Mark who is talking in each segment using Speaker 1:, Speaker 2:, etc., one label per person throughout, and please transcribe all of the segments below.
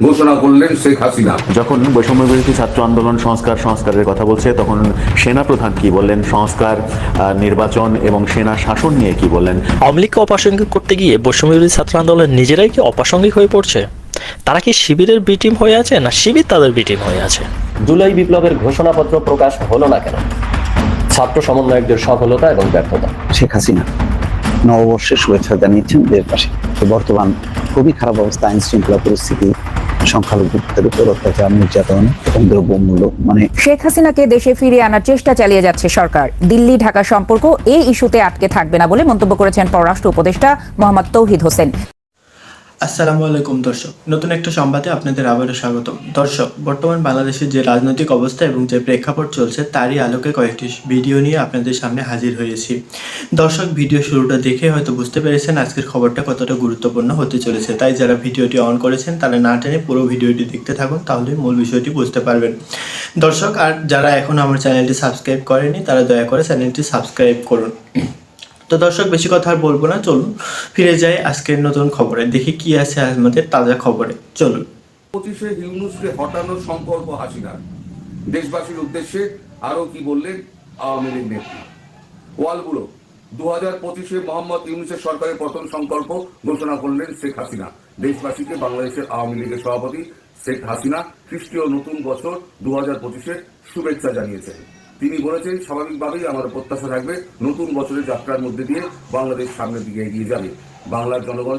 Speaker 1: ঘোষণা করলেন শেখ হাসিনা।
Speaker 2: যখন বৈষম্য বিরোধী ছাত্র আন্দোলন সংস্কারের কথা বলছে, তখন সেনা প্রধান কি বললেন? সংস্কার, নির্বাচন এবং সেনা শাসন নিয়ে কি বললেন?
Speaker 3: আওয়ামী লীগকে অপ্রাসঙ্গিক করতে গিয়ে বৈষম্য বিরোধী ছাত্র আন্দোলন নিজেরাই কি অপ্রাসঙ্গিক হয়ে পড়ছে? তারা কি শিবিরের বি টিম হয়ে আছে, না শিবির তাদের বি টিম হয়ে আছে?
Speaker 4: জুলাই বিপ্লবের ঘোষণাপত্র প্রকাশ হলো না কেন? ছাত্র সমন্বয়কদের সফলতা এবং ব্যর্থতা।
Speaker 5: শেখ হাসিনা নববর্ষের শুভেচ্ছা জানিয়েছেন দেশবাসী। বর্তমান খুবই খারাপ অবস্থা, আইন শৃঙ্খলা পরিস্থিতি, সংখ্যালঘুদের উপর অত্যাচার, নির্যাতন এবং দ্রব্যমূল্য
Speaker 6: শেখ হাসিনাকে দেশে ফিরিয়ে আনার চেষ্টা চালিয়ে যাচ্ছে সরকার। দিল্লি ঢাকা সম্পর্ক এই ইস্যুতে আটকে থাকবে না বলে মন্তব্য করেছেন পররাষ্ট্র উপদেষ্টা মোহাম্মদ তৌহিদ হোসেন।
Speaker 7: আসসালামু আলাইকুম দর্শক, নতুন একটা সংবাদে আপনাদের আবারও স্বাগতম। দর্শক, বর্তমান বাংলাদেশের যে রাজনৈতিক অবস্থা এবং যে প্রেক্ষাপট চলছে তারই আলোকে কয়েকটি ভিডিও নিয়ে আপনাদের সামনে হাজির হয়েছি। দর্শক, ভিডিও শুরুটা দেখে হয়তো বুঝতে পেরেছেন আজকের খবরটা কতটা গুরুত্বপূর্ণ হতে চলেছে। তাই যারা ভিডিওটি অন করেছেন তারা না টেনে পুরো ভিডিওটি দেখতে থাকুন, তাহলে মূল বিষয়টি বুঝতে পারবেন। দর্শক, আর যারা এখন আমার চ্যানেলটি সাবস্ক্রাইব করেনি তারা দয়া করে চ্যানেলটি সাবস্ক্রাইব করুন। তো দর্শক, বেশি কথা আর বলবো না, চলুন ফিরে যাই আজকের নতুন খবরে, দেখি কি আছে আমাদের তাজা খবরে। চলুন।
Speaker 1: 25শে ইউনূসকে হটানোর সংকল্প হাসিনার। দেশবাসীর উদ্দেশ্যে আরো কি বললেন আওয়ামী লীগ নেত্রী? ওয়ালগুলো 2025-এ মোহাম্মদ ইউনূসের সরকারের পতন সংকল্প ঘোষণা করলেন শেখ হাসিনা। দেশবাসীকে বাংলাদেশের আওয়ামী লীগের সভাপতি শেখ হাসিনা খ্রিস্টীয় নতুন বছর 2025-এর শুভেচ্ছা জানিয়েছেন। তিনি বলেছেন, স্বাভাবিকভাবেই আমাদের প্রত্যাশা থাকবে নতুন বছরের যাত্রার মধ্যে দিয়ে বাংলাদেশ সামনের দিকে এগিয়ে যাবে। বাংলার জনগণ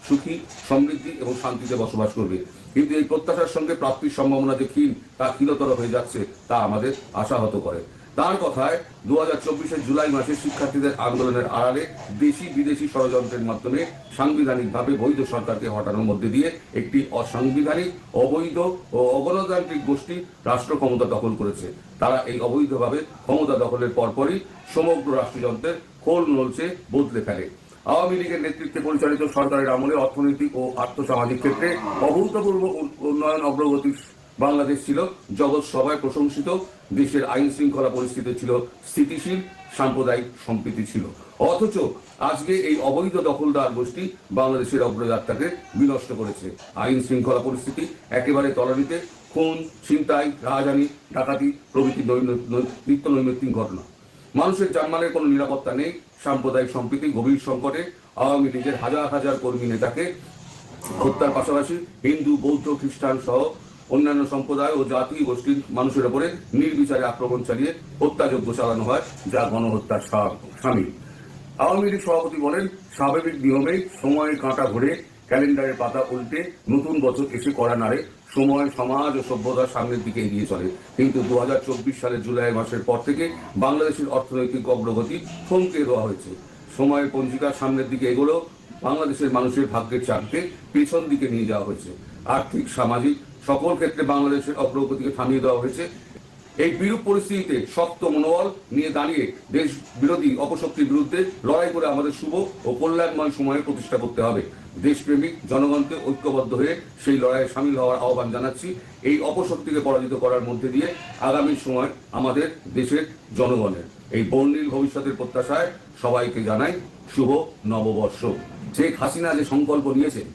Speaker 1: সুখী সমৃদ্ধি এবং শান্তিতে বসবাস করবে। কিন্তু এই প্রত্যাশার সঙ্গে প্রাপ্তির সম্ভাবনা যে ক্ষীণ, তা ক্ষীণতর হয়ে যাচ্ছে, তা আমাদের আশাহত করে। তার কথায় 2024-এর জুলাই মাসে শিক্ষার্থীদের আন্দোলনের আড়ালে দেশি বিদেশি ষড়যন্ত্রের মাধ্যমে সাংবিধানিকভাবে বৈধ সরকারকে হটানোর মধ্যে দিয়ে একটি অসাংবিধানিক, অবৈধ ও অগণতান্ত্রিক গোষ্ঠী রাষ্ট্র ক্ষমতা দখল করেছে। তারা এই অবৈধভাবে ক্ষমতা দখলের পরপরই সমগ্র রাষ্ট্রযন্ত্রের খোল নলচে বদলে ফেলে। আওয়ামী লীগের নেতৃত্বে পরিচালিত সরকারের আমলে অর্থনৈতিক ও আর্থসামাজিক ক্ষেত্রে অভূতপূর্ব উন্নয়ন অগ্রগতি বাংলাদেশ ছিল জগৎ সভায় প্রশংসিত। দেশের আইন শৃঙ্খলা পরিস্থিতি ছিল স্থিতিশীল, সাম্প্রদায়িক সম্প্রীতি ছিল। অথচ আজকে এই অবৈধ দখলদার গোষ্ঠী বাংলাদেশের অগ্রযাত্রাকে বিনষ্ট করেছে। আইন শৃঙ্খলা পরিস্থিতি একেবারে তলানিতে। খুন, ছিনতাই, রাহাজানি, ডাকাতি প্রভৃতি নিত্য নৈমিত্তিক ঘটনা। মানুষের জানমালের কোনো নিরাপত্তা নেই। সাম্প্রদায়িক সম্প্রীতি গভীর সংকটে। আওয়ামী লীগের হাজার হাজার কর্মী নেতাকে হত্যার পাশাপাশি হিন্দু, বৌদ্ধ, খ্রিস্টান সহ অন্যান্য সম্প্রদায় ও জাতি গোষ্ঠীর মানুষের উপরে নির্বিচারে আক্রমণ চালিয়ে হত্যাযজ্ঞ চালানো হয়, যা গণহত্যার শামিল। আওয়ামী লীগ সভাপতি বলেন, স্বাভাবিক নিয়মেই সময়ের কাঁটা ঘুরে ক্যালেন্ডারের পাতা উল্টে নতুন বছর এসে করা নাড়ে। সময়, সমাজ ও সভ্যতার সামনের দিকে এগিয়ে চলে। কিন্তু 2024 সালের জুলাই মাসের পর থেকে বাংলাদেশের অর্থনৈতিক অগ্রগতি থমকে দেওয়া হয়েছে। সময়ের পঞ্জিকার সামনের দিকে এগোলেও বাংলাদেশের মানুষের ভাগ্যের চাপকে পেছন দিকে নিয়ে যাওয়া হয়েছে। আর্থিক, সামাজিক সকল ক্ষেত্রে বাংলাদেশের অগ্রগতিকে থামিয়ে দেওয়া হয়েছে। এই বিরূপ পরিস্থিতিতে শক্ত মনোবল নিয়ে দাঁড়িয়ে দেশ বিরোধী অপশক্তির বিরুদ্ধে লড়াই করে আমাদের শুভ ও কল্যাণময় সময়ে প্রতিষ্ঠা করতে হবে। দেশপ্রেমিক জনগণকে ঐক্যবদ্ধ হয়ে সেই লড়াইয়ে সামিল হওয়ার আহ্বান জানাচ্ছি। এই অপশক্তিকে পরাজিত করার মধ্যে দিয়ে আগামী সময় আমাদের দেশের জনগণের এই বর্ণিল ভবিষ্যতের প্রত্যাশায় সবাইকে জানাই শুভ নববর্ষ। শেখ হাসিনা যে সংকল্প নিয়েছেন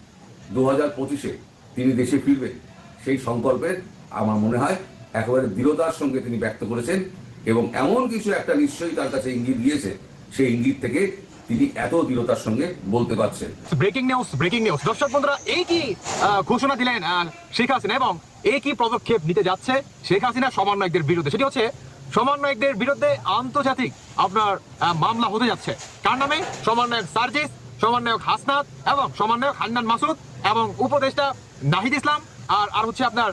Speaker 1: 2025-এ তিনি দেশে ফিরবেন, সেই সংকল্পের আমার মনে হয় একেবারে দৃঢ়তার সঙ্গে তিনি ব্যক্ত করেছেন এবং এমন কিছু একটা নিশ্চয়ই তার কাছে ইঙ্গিত দিয়েছে, সেই ইঙ্গিত থেকে তিনি এত দৃঢ়তার সঙ্গে বলতে পারছেন।
Speaker 8: ব্রেকিং নিউজ দর্শক বন্ধুরা, এই কি ঘোষণা দিলেন শেখ হাসিনা এবং এই কি পদক্ষেপ নিতে যাচ্ছে শেখ হাসিনা সমন্বয়কদের বিরুদ্ধে? সেটি হচ্ছে সমন্বয়কদের বিরুদ্ধে আন্তর্জাতিক আপনার মামলা হতে যাচ্ছে। কার নামে? সমন্বয়ক সার্জিস, সমন্বয়ক হাসনাত এবং সমন্বয়ক হান্নান মাসুদ এবং উপদেষ্টা নাহিদ ইসলাম আর হচ্ছে আপনার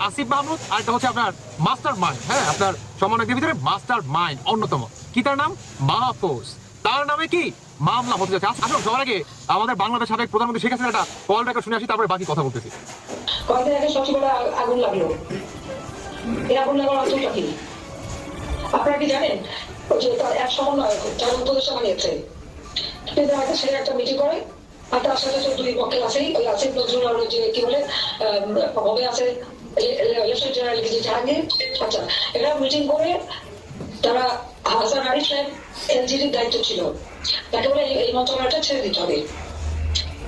Speaker 8: আসিফ মাহমুদ, আর এটা হচ্ছে আপনার মাস্টার মাইন্ড। হ্যাঁ, আপনার সমন্বয়কদের ভিতরে মাস্টার মাইন্ড অন্যতম। কি তার নাম? মাহফুজ। তার নামে কি মামলা হতে যাচ্ছে? আসলে সবার আগে আমাদের বাংলাদেশ সাবেক প্রধানমন্ত্রী শেখ হাসিনা একটা কল রেকর্ড শুনে আসি, তারপরে বাকি কথা বলতেছি।
Speaker 9: কয়েকদিন আগে সচিবালয়ে আগুন লাগলো। এই আগুন লাগার অর্থটা কি আপনারা কি জানেন? যে তার এক সমন্বয়ক যার উপদেষ্টা বানিয়েছে, সে একটা মিটিং করে আর তার সাথে তো দুই পক্ষের আছেই, ওই আসিফ নজরুল যে কি বলে হবে আছে জাহাঙ্গীর। আচ্ছা, এরা মিটিং করে তারা হাসান আরিফ সাহেব এনজিটির দায়িত্ব ছিল, তাকে বলে এই মন্ত্রণালয়টা ছেড়ে দিতে হবে।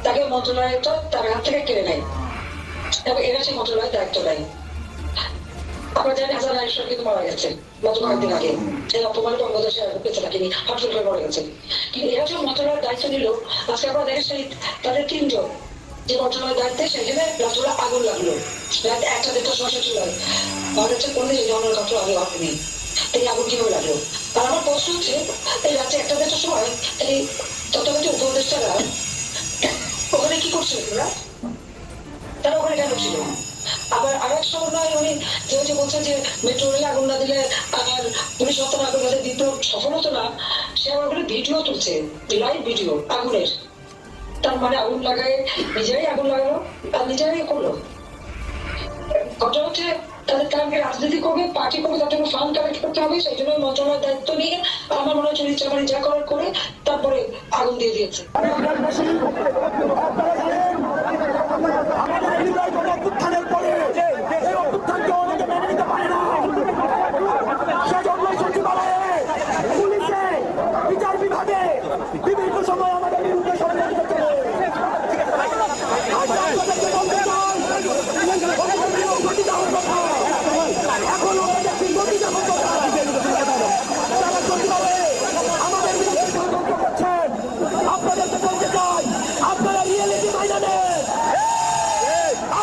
Speaker 9: তাকে মন্ত্রণালয়টা তার হাত থেকে কেড়ে নেয়। এবং এরা সেই মন্ত্রণালয়ের দায়িত্ব নেয়। আমরা জানি হাসান আরিফ কিন্তু মারা গেছে গত কয়েকদিন আগে, এই অপমানে বঙ্গদেশে বেঁচে থাকেনি, হঠাৎ করে মরে গেছে। কিন্তু এরা যে মন্ত্রণালয়ের দায়িত্ব নিল, আজকে আমরা দেখে সেই তাদের 3 জন যে মন্ত্রণালয়ের দায়িত্বে, সেখানে রাত্রে আগুন লাগলো, রাত 1টা-1:30 সময় চলে আমাদের হচ্ছে কোনো এই ধরনের ঘটনা আগে ঘটেনি। এই আগুন কিভাবে লাগলো? আর আমার প্রশ্ন হচ্ছে, এই রাত্রে 1টা-1:30 সময় এই তত্ত্বাবধায়ক উপদেষ্টারা ওখানে কি করছিল? তারা ওখানে কেন ছিল? আবার আরেক সময় উনি যে বলছেন যে মেট্রো রেলে আগুন না দিলে আর পুলিশ হত্যা না করলে বিপ্লব সফল হতো না, সে আবার ওখানে ভিডিও তুলছে, লাইভ ভিডিও আগুনের। তার মানে আগুন লাগায় নিজেরাই আগুন লাগালো আর নিজেরাই করলো। ঘটনা হচ্ছে তাদের কারণকে রাজনীতি করবে, পার্টি করবে, তাদের ফান্ড কালেক্ট করতে হবে, সেই জন্য মন্ত্রণালয়ের দায়িত্ব নিয়ে আমার মনে হচ্ছে ইচ্ছামারি যা করার করে তারপরে আগুন দিয়ে দিয়েছে।
Speaker 10: বিভিন্ন সময় আমাদের বিরুদ্ধে ষড়যন্ত্র করে। এখন আমাদের বিরুদ্ধে ষড়যন্ত্র করছেন। আপনাদেরকে বলতে চাই, আপনারা রিয়েলিটি মাইনে নেন।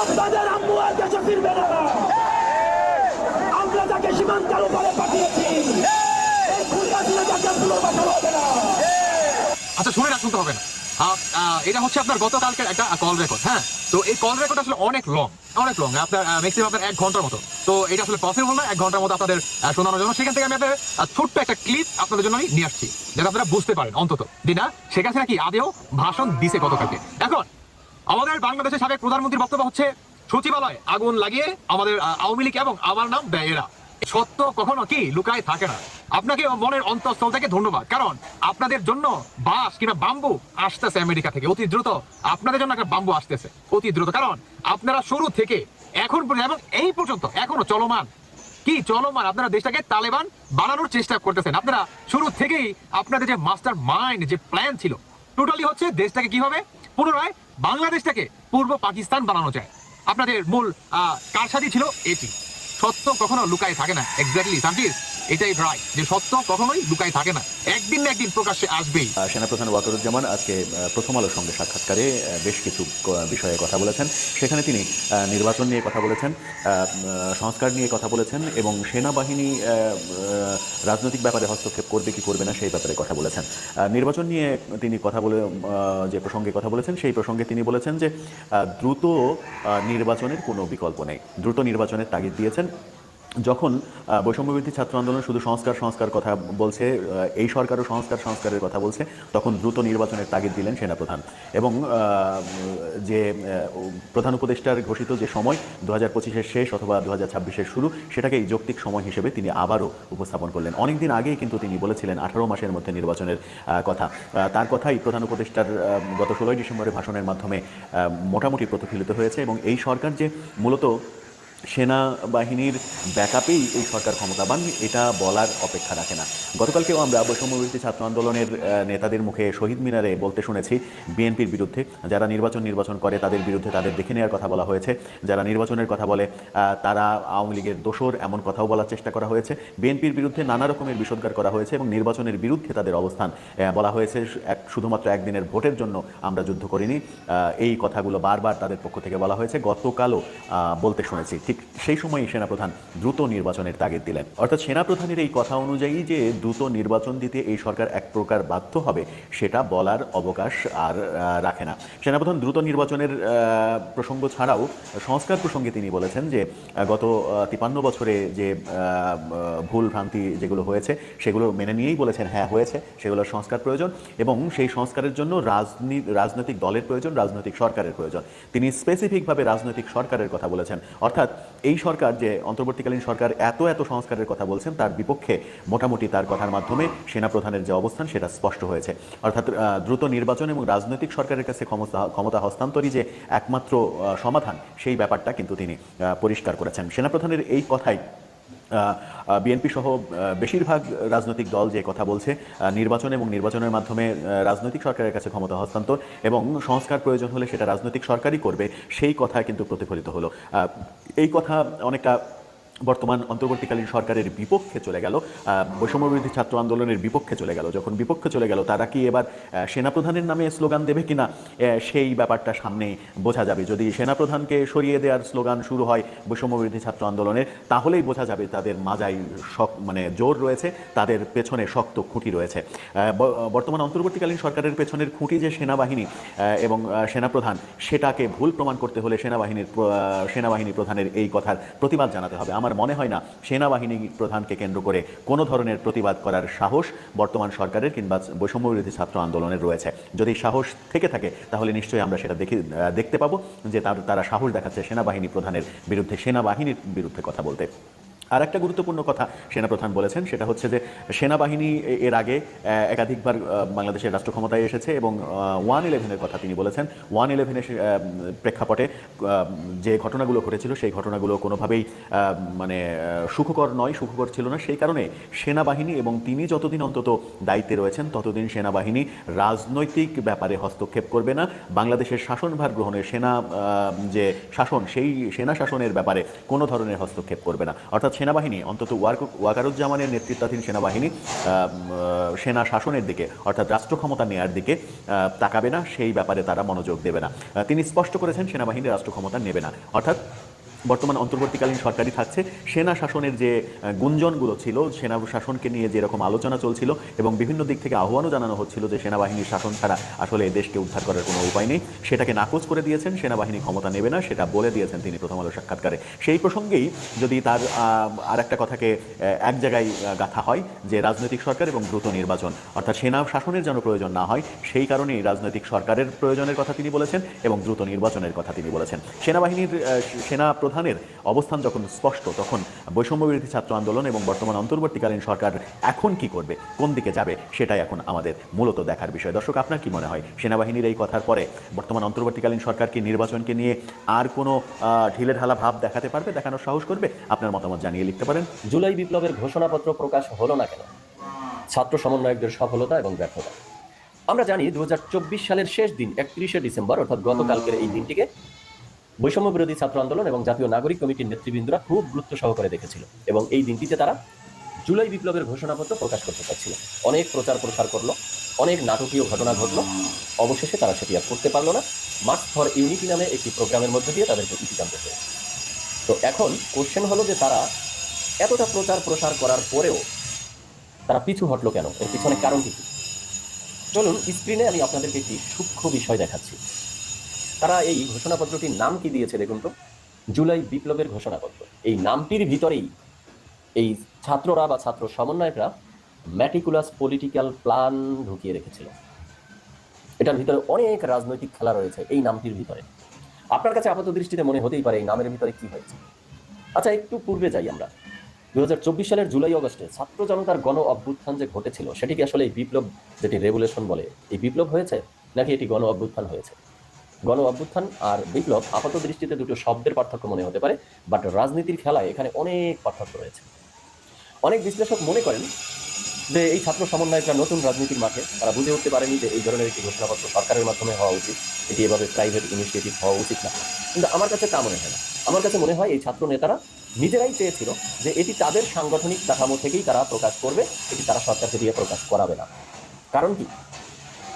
Speaker 10: আপনাদের আম্মু আর দেশে ফিরবে না। আমরা যাকে সীমান্তের উপরে পাঠিয়েছি, এই খুলনা যাকে পুনর্বাসন হবে না।
Speaker 8: আচ্ছা শুনে না, শুনতে হবে না। এটা হচ্ছে আপনার গতকালকের একটা কল রেকর্ড। হ্যাঁ, তো এই কল রেকর্ড আসলে অনেক লং, আপনার ম্যাক্সিমাম আপনার 1 ঘন্টার মতো। তো এটা আসলে পসিবল না 1 ঘন্টার মতো আপনাদের শোনানোর জন্য। সেখান থেকে আমি আপনাদের ছোট্ট একটা ক্লিপ আপনাদের জন্য আমি নিয়ে আসছি, যাতে আপনারা বুঝতে পারেন অন্তত দিনা শেখ হাসিনা কি আদেও ভাষণ দিছে গতকালকে। এখন আমাদের বাংলাদেশের সাবেক প্রধানমন্ত্রীর বক্তব্য হচ্ছে, সচিবালয়ে আগুন লাগিয়ে আমাদের আওয়ামী লীগ এবং আমার নাম ব্যয়েরা। সত্য কখনো কি লুকায় থাকে না। আপনাকে মনের অন্তঃস্থল থেকে ধন্যবাদ, কারণ আপনাদের জন্য বাঁশ কিংবা বাম্বু আসতেছে আমেরিকা থেকে অতি দ্রুত। আপনাদের জন্য একটা বাম্বু আসতেছে অতি দ্রুত, কারণ আপনারা শুরু থেকে এখন পর্যন্ত এবং এই পর্যন্ত এখনো চলমান আপনারা দেশটাকে তালেবান বানানোর চেষ্টা করতেছেন। আপনারা শুরু থেকেই আপনাদের যে মাস্টার মাইন্ড, যে প্ল্যান ছিল, টোটালি হচ্ছে দেশটাকে কিভাবে পুনরায় বাংলাদেশটাকে পূর্ব পাকিস্তান বানানো যায়। আপনাদের মূল কারসাজি ছিল এটি। সত্য কখনো লুকায় থাকে না। এক্স্যাক্টলি সামজিদ, এটাই রাইট যে সত্য কখনোই লুকায় থাকে না, একদিন না একদিন প্রকাশ্যে আসবেই।
Speaker 2: সেনাপ্রধান ওয়াকারুজ্জামান আজকে প্রথম আলোর সঙ্গে সাক্ষাৎকারে বেশ কিছু বিষয়ে কথা বলেছেন। সেখানে তিনি নির্বাচন নিয়ে কথা বলেছেন, সংস্কার নিয়ে কথা বলেছেন এবং সেনাবাহিনী রাজনৈতিক ব্যাপারে হস্তক্ষেপ করবে কি করবে না সেই ব্যাপারে কথা বলেছেন। নির্বাচন নিয়ে তিনি কথা বলে যে প্রসঙ্গে কথা বলেছেন, সেই প্রসঙ্গে তিনি বলেছেন যে দ্রুত নির্বাচনের কোনো বিকল্প নেই, দ্রুত নির্বাচনের তাগিদ দিয়েছেন। যখন বৈষম্যবিরোধী ছাত্র আন্দোলন শুধু সংস্কার কথা বলছে, এই সরকারও সংস্কারের কথা বলছে, তখন দ্রুত নির্বাচনের তাগিদ দিলেন সেনাপ্রধান। এবং যে প্রধান উপদেষ্টার ঘোষিত যে সময় 2025-এর শেষ অথবা 2026-এর শুরু, সেটাকে এই যৌক্তিক সময় হিসেবে তিনি আবারও উপস্থাপন করলেন। অনেকদিন আগেই কিন্তু তিনি বলেছিলেন 18 মাসের মধ্যে নির্বাচনের কথা। তার কথাই প্রধান উপদেষ্টার গত 16 ডিসেম্বরের ভাষণের মাধ্যমে মোটামুটি প্রতিফলিত হয়েছে। এবং এই সরকার যে মূলত সেনাবাহিনীর ব্যাকআপেই এই সরকার ক্ষমতাবান, এটা বলার অপেক্ষা রাখে না। গতকালকেও আমরা বৈষম্যবিরোধী ছাত্র আন্দোলনের নেতাদের মুখে শহীদ মিনারে বলতে শুনেছি বিএনপির বিরুদ্ধে, যারা নির্বাচন করে তাদের বিরুদ্ধে তাদের দেখে নেওয়ার কথা বলা হয়েছে, যারা নির্বাচনের কথা বলে তারা আওয়ামী লীগের দোসর, এমন কথাও বলার চেষ্টা করা হয়েছে। বিএনপির বিরুদ্ধে নানা রকমের বিষোদ্গার করা হয়েছে এবং নির্বাচনের বিরুদ্ধে তাদের অবস্থান বলা হয়েছে। শুধুমাত্র একদিনের ভোটের জন্য আমরা যুদ্ধ করিনি, এই কথাগুলো বারবার তাদের পক্ষ থেকে বলা হয়েছে, গতকালও বলতে শুনেছি। ঠিক সেই সময়ই সেনাপ্রধান দ্রুত নির্বাচনের তাগিদ দিলেন। অর্থাৎ সেনাপ্রধানের এই কথা অনুযায়ী যে দ্রুত নির্বাচন দিতে এই সরকার এক প্রকার বাধ্য হবে, সেটা বলার অবকাশ আর রাখে না। সেনাপ্রধান দ্রুত নির্বাচনের প্রসঙ্গ ছাড়াও সংস্কার প্রসঙ্গে তিনি বলেছেন যে গত 53 বছরে যে ভুল ভ্রান্তি যেগুলো হয়েছে সেগুলো মেনে নিয়েই বলেছেন হ্যাঁ হয়েছে, সেগুলোর সংস্কার প্রয়োজন এবং সেই সংস্কারের জন্য রাজনৈতিক দলের প্রয়োজন, রাজনৈতিক সরকারের প্রয়োজন। তিনি স্পেসিফিকভাবে রাজনৈতিক সরকারের কথা বলেছেন। অর্থাৎ এই সরকার যে অন্তর্বর্তীকালীন সরকার এত সংস্কারের কথা বলছেন, তার বিপক্ষে মোটামুটি তার কথার মাধ্যমে সেনাপ্রধানের যে অবস্থান সেটা স্পষ্ট হয়েছে। অর্থাৎ দ্রুত নির্বাচন এবং রাজনৈতিক সরকারের কাছে ক্ষমতা হস্তান্তরই যে একমাত্র সমাধান, সেই ব্যাপারটা কিন্তু তিনি পরিষ্কার করেছেন। সেনাপ্রধানের এই কথাই বিএনপি সহ বেশিরভাগ রাজনৈতিক দল যে কথা বলছে নির্বাচন এবং নির্বাচনের মাধ্যমে রাজনৈতিক সরকারের কাছে ক্ষমতা হস্তান্তর এবং সংস্কার প্রয়োজন হলে সেটা রাজনৈতিক সরকারই করবে, সেই কথা কিন্তু প্রতিফলিত হলো। এই কথা অনেকটা বর্তমান অন্তর্বর্তীকালীন সরকারের বিপক্ষে চলে গেল, বৈষম্যবিরোধী ছাত্র আন্দোলনের বিপক্ষে চলে গেল। যখন বিপক্ষে চলে গেল, তারা কি এবার সেনাপ্রধানের নামে স্লোগান দেবে কিনা সেই ব্যাপারটা সামনে বোঝা যাবে। যদি সেনাপ্রধানকে সরিয়ে দেওয়ার স্লোগান শুরু হয় বৈষম্যবিরোধী ছাত্র আন্দোলনের, তাহলেই বোঝা যাবে তাদের মাজায় জোর রয়েছে, তাদের পেছনে শক্ত খুঁটি রয়েছে। বর্তমান অন্তর্বর্তীকালীন সরকারের পেছনের খুঁটি যে সেনাবাহিনী এবং সেনাপ্রধান, সেটাকে ভুল প্রমাণ করতে হলে সেনাবাহিনী প্রধানের এই কথার প্রতিবাদ জানাতে হবে। আমার মনে হয় না সেনাবাহিনী প্রধানকে কেন্দ্র করে কোনো ধরনের প্রতিবাদ করার সাহস বর্তমান সরকারের কিংবা বৈষম্যবিরোধী ছাত্র আন্দোলনের রয়েছে। যদি সাহস থেকে থাকে তাহলে নিশ্চয়ই আমরা সেটা দেখতে পাবো যে তারা সাহস দেখাচ্ছে সেনাবাহিনী প্রধানের বিরুদ্ধে, সেনাবাহিনীর বিরুদ্ধে কথা বলতে। আর একটা গুরুত্বপূর্ণ কথা সেনাপ্রধান বলেছেন, সেটা হচ্ছে যে সেনাবাহিনী এর আগে একাধিকবার বাংলাদেশের রাষ্ট্র ক্ষমতায় এসেছে এবং 1/11-এর কথা তিনি বলেছেন। 1/11-এর প্রেক্ষাপটে যে ঘটনাগুলো ঘটেছিল সেই ঘটনাগুলো কোনোভাবেই সুখকর ছিল না। সেই কারণে সেনাবাহিনী এবং তিনি যতদিন অন্তত দায়িত্বে রয়েছেন ততদিন সেনাবাহিনী রাজনৈতিক ব্যাপারে হস্তক্ষেপ করবে না। বাংলাদেশের শাসনভার গ্রহণের যে শাসন, সেই সেনা শাসনের ব্যাপারে কোনো ধরনের হস্তক্ষেপ করবে না। অর্থাৎ সেনাবাহিনী অন্তত ওয়াকারুজ্জামানের নেতৃত্বাধীন সেনাবাহিনী সেনা শাসনের দিকে অর্থাৎ রাষ্ট্র ক্ষমতা নেয়ার দিকে তাকাবে না, সেই ব্যাপারে তারা মনোযোগ দেবে না। তিনি স্পষ্ট করেছেন সেনাবাহিনী রাষ্ট্র ক্ষমতা নেবে না। অর্থাৎ বর্তমান অন্তর্বর্তীকালীন সরকারই থাকছে। সেনা শাসনের যে গুঞ্জনগুলো ছিল, সেনা শাসনকে নিয়ে যেরকম আলোচনা চলছিল এবং বিভিন্ন দিক থেকে আহ্বানও জানানো হচ্ছিল যে সেনাবাহিনীর শাসন ছাড়া আসলে দেশকে উদ্ধার করার কোনো উপায় নেই, সেটাকে নাকচ করে দিয়েছেন। সেনাবাহিনী ক্ষমতা নেবে না, সেটা বলে দিয়েছেন তিনি প্রথম আলো সাক্ষাৎকারে। সেই প্রসঙ্গেই যদি তার আর একটা কথাকে এক জায়গায় গাঁথা হয় যে রাজনৈতিক সরকার এবং দ্রুত নির্বাচন, অর্থাৎ সেনা শাসনের যেন প্রয়োজন না হয় সেই কারণেই রাজনৈতিক সরকারের প্রয়োজনের কথা তিনি বলেছেন এবং দ্রুত নির্বাচনের কথা তিনি বলেছেন। সেনা প্রধানের অবস্থান যখন স্পষ্ট, তখন বৈষম্যবিরোধী ছাত্র আন্দোলন এবং বর্তমান অন্তর্বর্তীকালীন সরকার এখন কি করবে, কোন দিকে যাবে, সেটাই এখন আমাদের মূলত দেখার বিষয়। দর্শক, আপনার কি মনে হয় সেনাবাহিনীর এই কথার পরে বর্তমান অন্তর্বর্তীকালীন সরকার কি নির্বাচনকে নিয়ে আর কোনো ঢিলেঢালা ভাব দেখাতে পারবে, দেখানোর সাহস করবে? আপনার মতামত জানিয়ে লিখতে পারেন।
Speaker 4: জুলাই বিপ্লবের ঘোষণাপত্র প্রকাশ হলো না কেন? ছাত্র সমন্বয়কদের সফলতা এবং ব্যর্থতা। আমরা জানি 2024 সালের শেষ দিন 31শে ডিসেম্বর অর্থাৎ গতকালকের এই দিনটিকে বৈষম্য বিরোধী ছাত্র আন্দোলন এবং জাতীয় নাগরিক কমিটির নেতৃবৃন্দরা খুব গুরুত্ব সহকারে দেখেছিল এবং এই দিনটিতে তারা জুলাই বিপ্লবের ঘোষণাপত্র প্রকাশ করতে চাচ্ছিল। অনেক প্রচার প্রসার করলো, অনেক নাটকীয় ঘটনা ঘটলো, অবশেষে তারা সেটি আর করতে পারলো না। মার্চ ফর ইউনিটি নামে একটি প্রোগ্রামের মধ্যে দিয়ে তাদেরকে ইতি টানতে হয়েছে। তো এখন কোশ্চেন হলো যে তারা এতটা প্রচার প্রসার করার পরেও তারা পিছু হটলো কেন? এর পিছনে কারণ কি? চলুন স্ক্রিনে আমি আপনাদেরকে একটি সূক্ষ্ম বিষয় দেখাচ্ছি। তারা এই ঘোষণাপত্রটির নাম কি দিয়েছে দেখুন তো, জুলাই বিপ্লবের ঘোষণাপত্র। এই নামটির ভিতরেই এই ছাত্ররা বা ছাত্র সমন্বয়করা ম্যাটিকুলাস পলিটিক্যাল প্ল্যান ঢুকিয়ে রেখেছিল। এটার ভিতরে অনেক রাজনৈতিক খেলা রয়েছে এই নামটির ভিতরে। আপনার কাছে আপাত দৃষ্টিতে মনে হতেই পারে এই নামের ভিতরে কি হয়েছে। আচ্ছা, একটু পূর্বে যাই আমরা। 2024 সালের জুলাই অগস্টে ছাত্র জনতার গণ অভ্যুত্থান যে ঘটেছিল, সেটি কি আসলে এই বিপ্লব, যেটি রেভলিউশন বলে, এই বিপ্লব হয়েছে নাকি এটি গণ অভ্যুত্থান হয়েছে? গণ অভ্যুত্থান আর বিপ্লব আপাত দৃষ্টিতে দুটো শব্দের পার্থক্য মনে হতে পারে, বাট রাজনীতির খেলায় এখানে অনেক পার্থক্য রয়েছে। অনেক বিশ্লেষক মনে করেন যে এই ছাত্র সমন্বয়করা নতুন রাজনীতির মাঠে তারা বুঝে উঠতে পারেনি যে এই ধরনের একটি ঘোষণাপত্র সরকারের মাধ্যমে হওয়া উচিত, এটি এভাবে প্রাইভেট ইনিশিয়েটিভ হওয়া উচিত না। কিন্তু আমার কাছে তা মনে হয় না। আমার কাছে মনে হয় এই ছাত্র নেতারা নিজেরাই চেয়েছিল যে এটি তাদের সাংগঠনিক কাঠামো থেকেই তারা প্রকাশ করবে, এটি তারা সরকারকে দিয়ে প্রকাশ করাবে না। কারণ কি?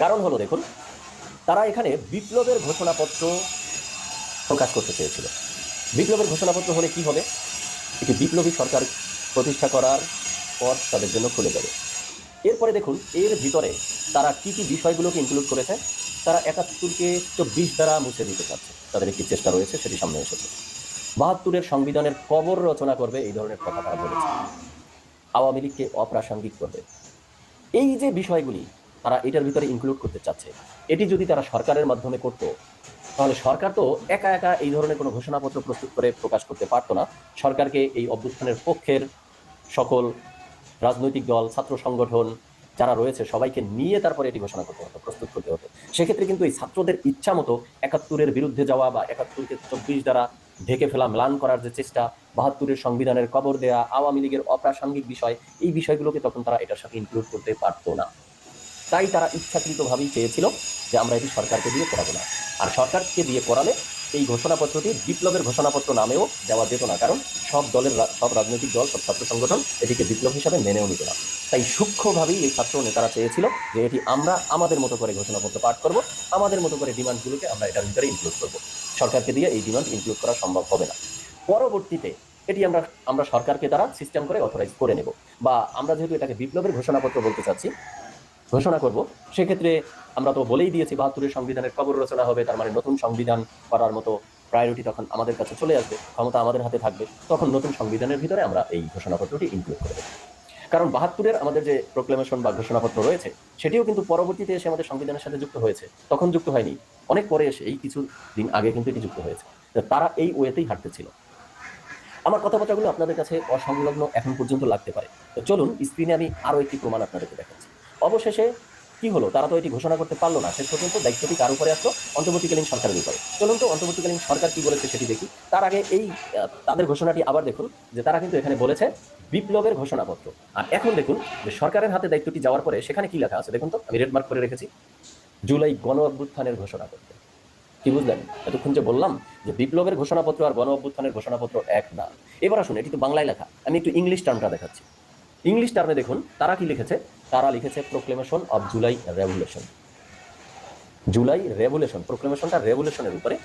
Speaker 4: কারণ হলো, দেখুন, তারা এখানে বিপ্লবের ঘোষণাপত্র প্রকাশ করতে চেয়েছিল। বিপ্লবের ঘোষণাপত্র হলে কি হবে? এটি বিপ্লবী সরকার প্রতিষ্ঠা করার পথ তাদের জন্য খুলে যাবে। এরপরে দেখুন এর ভিতরে তারা কি কি বিষয়গুলোকে ইনক্লুড করেছে। তারা 71কে 24 দ্বারা মুছে দিতে চাচ্ছে, তাদের একটি চেষ্টা রয়েছে, সেটি সামনে এসেছে। 72-এর সংবিধানের কবর রচনা করবে, এই ধরনের কথা তারা বলেছে। আওয়ামী লীগকে অপ্রাসঙ্গিক করবে। এই যে বিষয়গুলি তারা এটার ভিতরে ইনক্লুড করতে চাচ্ছে, এটি যদি তারা সরকারের মাধ্যমে করত, তাহলে সরকার তো একা একা এই ধরনের কোনো ঘোষণাপত্র প্রস্তুত করে প্রকাশ করতে পারতো না। সরকারকে এই অভ্যুত্থানের পক্ষের সকল রাজনৈতিক দল, ছাত্র সংগঠন যারা রয়েছে সবাইকে নিয়ে তারপরে এটি ঘোষণা করতে হতো, প্রস্তুত করতে হতো। সেক্ষেত্রে কিন্তু এই ছাত্রদের ইচ্ছা মতো 71-এর বিরুদ্ধে যাওয়া বা 71কে 24 দ্বারা ঢেকে ফেলা, ম্লান করার যে চেষ্টা, ৭২-এর সংবিধানের কবর দেয়া, আওয়ামী লীগের অপ্রাসঙ্গিক বিষয়, এই বিষয়গুলোকে তখন তারা এটার সাথে ইনক্লুড করতে পারতো না। তাই তারা ইচ্ছাকৃতভাবেই চেয়েছিল যে আমরা এটি সরকারকে দিয়ে করাবো না। আর সরকারকে দিয়ে করালে এই ঘোষণাপত্রটি বিপ্লবের ঘোষণাপত্র নামেও দেওয়া যেত না, কারণ সব রাজনৈতিক দল, সব ছাত্র সংগঠন এটিকে বিপ্লব হিসাবে মেনেও নিত না। তাই সূক্ষ্মভাবেই এই ছাত্র নেতারা চেয়েছিল যে এটি আমরা আমাদের মতো করে ঘোষণাপত্র পাঠ করব, আমাদের মতো করে ডিমান্ডগুলোকে আমরা এটার ভিতরে ইনক্লুড করব। সরকারকে দিয়ে এই ডিমান্ড ইনক্লুড করা সম্ভব হবে না। পরবর্তীতে এটি আমরা সরকারকে দ্বারা সিস্টেম করে অথরাইজ করে নেব, বা আমরা যেহেতু এটাকে বিপ্লবের ঘোষণাপত্র বলতে চাচ্ছি, ঘোষণা করব, সেক্ষেত্রে আমরা তো বলেই দিয়েছি ৭২-এর সংবিধানের কবর রচনা হবে, তার মানে নতুন সংবিধান করার মতো প্রায়োরিটি তখন আমাদের কাছে চলে আসবে, ক্ষমতা আমাদের হাতে থাকবে, তখন নতুন সংবিধানের ভিতরে আমরা এই ঘোষণাপত্রটি ইনক্লুড করে দেব। কারণ ৭২-এর আমাদের যে প্রোক্লেমেশন বা ঘোষণাপত্র রয়েছে সেটিও কিন্তু পরবর্তীতে এসে আমাদের সংবিধানের সাথে যুক্ত হয়েছে, তখন যুক্ত হয়নি, অনেক পরে এসে এই কিছু দিন আগে কিন্তু এটি যুক্ত হয়েছে। তারা এই ওয়েতেই হাঁটতেছিল। আমার কথাবার্তাগুলো আপনাদের কাছে অসংলগ্ন এখন পর্যন্ত লাগতে পারে, তো চলুন স্ক্রিনে আমি আরও একটি প্রমাণ আপনাদেরকে দেখাচ্ছি। অবশেষে কি হলো, তারা তো এটি ঘোষণা করতে পারলো না, শেষ পর্যন্ত দায়িত্বটি কার উপরে আসলো? অন্তর্বর্তীকালীন সরকারের উপরে। চলুন তো অন্তর্বর্তীকালীন সরকার কি বলেছে সেটি দেখি। তার আগে এই তাদের ঘোষণাটি আবার দেখুন, যে তারা কিন্তু এখানে বলেছে বিপ্লবের ঘোষণাপত্র। আর এখন দেখুন যে সরকারের হাতে দায়িত্বটি যাওয়ার পরে সেখানে কি লেখা আছে দেখুন তো, আমি রেড মার্ক করে রেখেছি, জুলাই গণ অভ্যুত্থানের ঘোষণাপত্র। কি বুঝলেন? এতক্ষণ যে বললাম যে বিপ্লবের ঘোষণাপত্র আর গণ অভ্যুত্থানের ঘোষণাপত্র এক না। এবার আসুন, এটি তো বাংলায় লেখা, আমি একটু ইংলিশ টার্মটা দেখাচ্ছি। ইংলিশ টার্মে দেখুন তারা কি লিখেছে, তারা লিখেছে proclamation of July revolution. July revolution, প্রোক্লেমেশনটা রেভলিউশনের উপরে।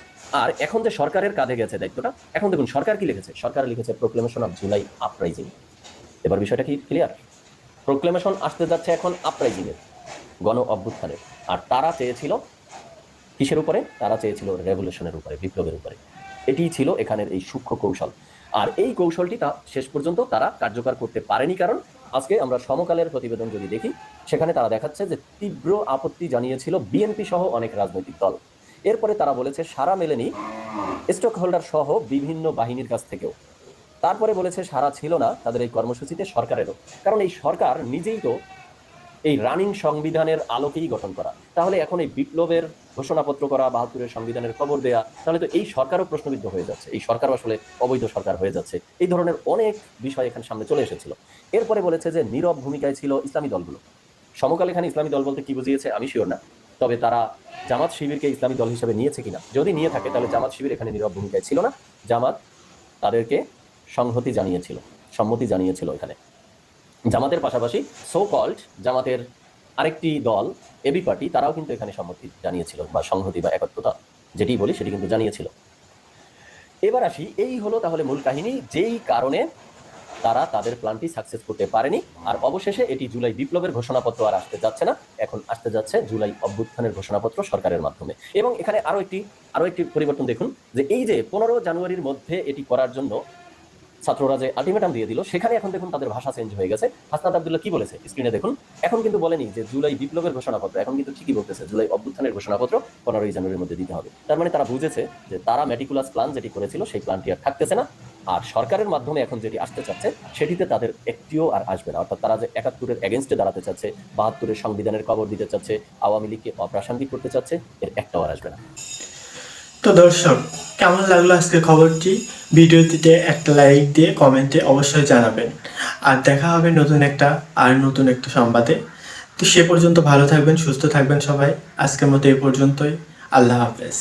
Speaker 4: আর এখন যে সরকারের কাঁধে গেছে দায়িত্বটা, এখন দেখুন সরকার কি লিখেছে, সরকার লিখেছে প্রোক্লেমেশন অফ জুলাই আপরাইজিং। এবার বিষয়টা কি ক্লিয়ার? প্রোক্লেমেশন আসতে যাচ্ছে এখন আপরাইজিংয়ের, গণ অভ্যুত্থানের। আর তারা চেয়েছিল কিসের উপরে? তারা চেয়েছিল রেভলিউশনের উপরে, বিপ্লবের উপরে। এটিই ছিল এখানের এই সূক্ষ্ম কৌশল। আর এই কৌশলটি শেষ পর্যন্ত তারা কার্যকর করতে পারেনি, কারণ আজকে আমরা সমকালের প্রতিবেদন যদি দেখি সেখানে তারা দেখাচ্ছে যে তীব্র আপত্তি জানিয়েছিল বিএনপি সহ অনেক রাজনৈতিক দল। এরপরে তারা বলেছে সারা মেলেনি স্টক হোল্ডার সহ বিভিন্ন বাহিনীর কাছ থেকেও। তারপরে বলেছে সারা ছিল না তাদের এই কর্মসূচিতে সরকারেরও, কারণ এই সরকার নিজেই তো এই রানিং সংবিধানের আলোকেই গঠন করা। তাহলে এখন এই বিপ্লবের ঘোষণাপত্র করা, ৭২-এর সংবিধানের কবর দেয়া, তাহলে তো এই সরকারও প্রশ্নবিদ্ধ হয়ে যাচ্ছে, এই সরকারও আসলে অবৈধ সরকার হয়ে যাচ্ছে। এই ধরনের অনেক বিষয় এখানে সামনে চলে এসেছিল। এরপরে বলেছে যে নীরব ভূমিকায় ছিল ইসলামী দলগুলো। সমকাল এখানে ইসলামী দল বলতে কি বুঝিয়েছে আমি শিওর না, তবে তারা জামাত শিবিরকে ইসলামী দল হিসেবে নিয়েছে কিনা, যদি নিয়ে থাকে তাহলে জামাত শিবির এখানে নীরব ভূমিকায় ছিল না। জামাত তাদেরকে সম্মতি জানিয়েছিল এখানে। জামাতের পাশাপাশি সো কল্ড জামাতের আরেকটি দল এবি পার্টি, তারাও কিন্তু এখানে সম্মতি জানিয়েছিল, বা সংহতি বা একত্রতা যেটি বলি সেটি কিন্তু জানিয়েছিল। এবার আসি, এই হলো তাহলে মূল কাহিনী, যেই কারণে তারা তাদের প্ল্যানটি সাকসেস করতে পারেনি। আর অবশেষে এটি জুলাই বিপ্লবের ঘোষণাপত্র আর আসতে যাচ্ছে না, এখন আসতে যাচ্ছে জুলাই অভ্যুত্থানের ঘোষণাপত্র সরকারের মাধ্যমে। এবং এখানে আরো একটি পরিবর্তন দেখুন, যে এই যে 15 জানুয়ারির মধ্যে এটি করার জন্য ছাত্ররা যে আলটিমেটাম দিয়ে দিল, সেখানে এখন দেখুন তাদের ভাষা চেঞ্জ হয়ে গেছে। হাসনাত আব্দুল্লাহ কি বলেছে স্ক্রিনে দেখুন, এখন কিন্তু বলেনি যে জুলাই বিপ্লবের ঘোষণাপত্র, এখন কিন্তু ঠিকই বলতেছে জুলাই অভ্যুত্থানের ঘোষণাপত্র 15 জানুয়ারির মধ্যে দিতে হবে। তার মানে তারা বুঝেছে যে তারা মেটিকুলাস প্ল্যান যেটি করেছিল সেই প্ল্যানটি আর থাকতেছে না, আর সরকারের মাধ্যমে এখন যেটি আসতে চাচ্ছে সেটিতে তাদের একটিও আর আসবে না। অর্থাৎ তারা যে 71-এর এগেনস্টে দাঁড়াতে চাচ্ছে, 72-এর সংবিধানের কবর দিতে চাচ্ছে, আওয়ামী লীগকে অপ্রাসঙ্গিক করতে চাচ্ছে, এর একটাও আর আসবে না।
Speaker 7: তো দর্শক, কেমন লাগলো আজকের খবরটি? ভিডিওটিতে একটা লাইক দিয়ে কমেন্টে অবশ্যই জানাবেন। আর দেখা হবে নতুন একটা সংবাদে। তো সে পর্যন্ত ভালো থাকবেন, সুস্থ থাকবেন সবাই। আজকের মতো এই পর্যন্তই। আল্লাহ হাফেজ।